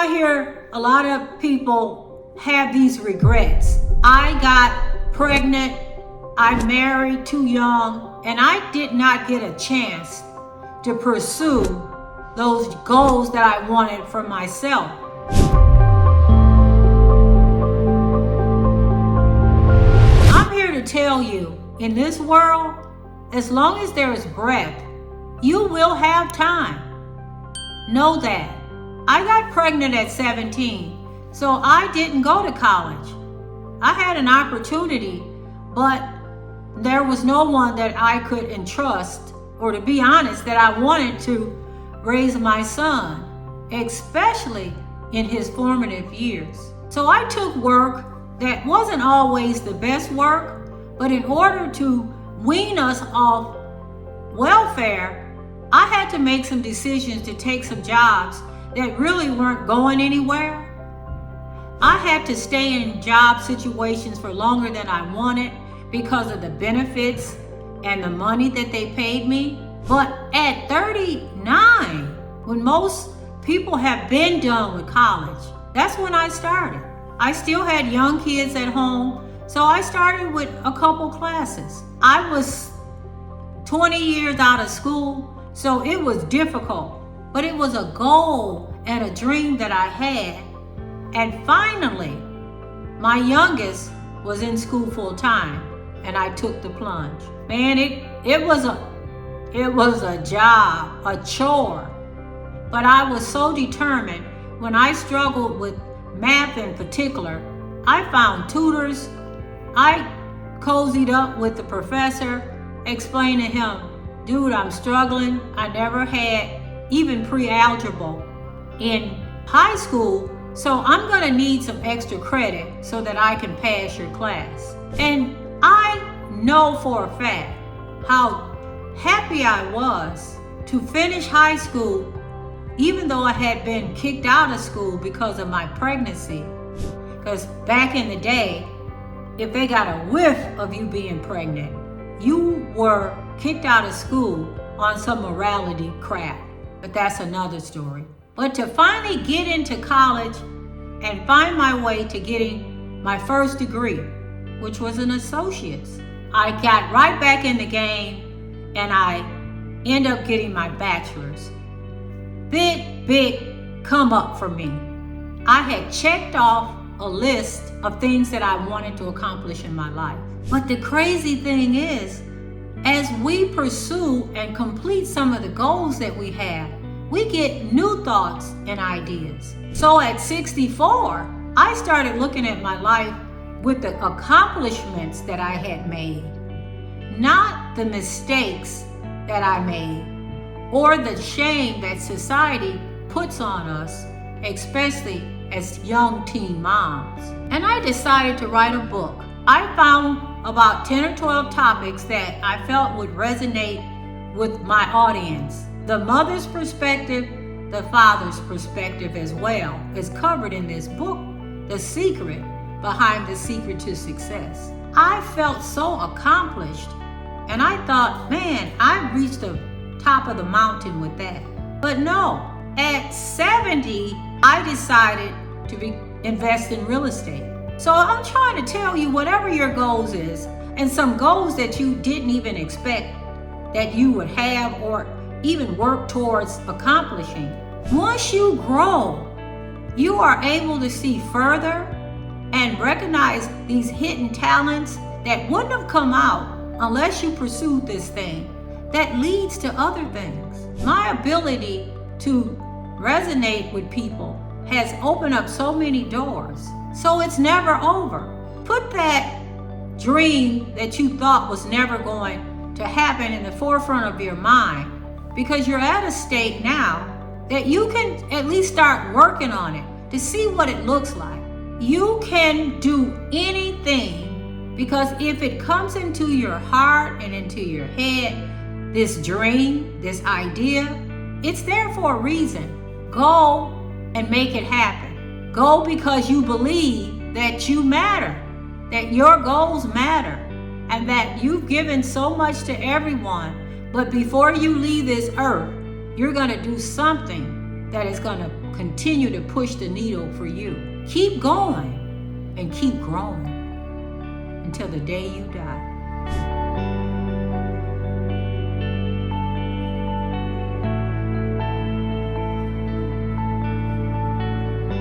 I hear a lot of people have these regrets. I got pregnant, I married too young, and I did not get a chance to pursue those goals that I wanted for myself. I'm here to tell you, in this world, as long as there is breath, you will have time. Know that. I got pregnant at 17, so I didn't go to college. I had an opportunity, but there was no one that I could entrust, or to be honest, that I wanted to raise my son, especially in his formative years. So I took work that wasn't always the best work, but in order to wean us off welfare, I had to make some decisions to take some jobs that really weren't going anywhere. I had to stay in job situations for longer than I wanted because of the benefits and the money that they paid me. But at 39, when most people have been done with college, that's when I started. I still had young kids at home, so I started with a couple classes. I was 20 years out of school, so it was difficult. But it was a goal and a dream that I had. And finally, my youngest was in school full time, and I took the plunge. Man, it was a job, a chore. But I was so determined. When I struggled with math in particular, I found tutors. I cozied up with the professor, explained to him, dude, I'm struggling. I never had even pre-algebra in high school, so I'm gonna need some extra credit so that I can pass your class. And I know for a fact how happy I was to finish high school, even though I had been kicked out of school because of my pregnancy. Because back in the day, if they got a whiff of you being pregnant, you were kicked out of school on some morality crap. But that's another story. But to finally get into college and find my way to getting my first degree, which was an associate's, I got right back in the game and I ended up getting my bachelor's. Big come up for me. I had checked off a list of things that I wanted to accomplish in my life. But the crazy thing is, as we pursue and complete some of the goals that we have, we get new thoughts and ideas. So at 64, I started looking at my life with the accomplishments that I had made, not the mistakes that I made or the shame that society puts on us, especially as young teen moms. And I decided to write a book. I found about 10 or 12 topics that I felt would resonate with my audience. The mother's perspective, the father's perspective as well, is covered in this book, The Secret Behind the Secret to Success. I felt so accomplished, and I thought, man, I reached the top of the mountain with that. But no, at 70, I decided to invest in real estate. So I'm trying to tell you, whatever your goals is, and some goals that you didn't even expect that you would have or even work towards accomplishing, once you grow, you are able to see further and recognize these hidden talents that wouldn't have come out unless you pursued this thing that leads to other things. My ability to resonate with people has opened up so many doors. So it's never over. Put that dream that you thought was never going to happen in the forefront of your mind, because you're at a state now that you can at least start working on it to see what it looks like. You can do anything, because if it comes into your heart and into your head, this dream, this idea, it's there for a reason. Go and make it happen. Go because you believe that you matter, that your goals matter, and that you've given so much to everyone. But before you leave this earth, you're going to do something that is going to continue to push the needle for you. Keep going and keep growing until the day you die.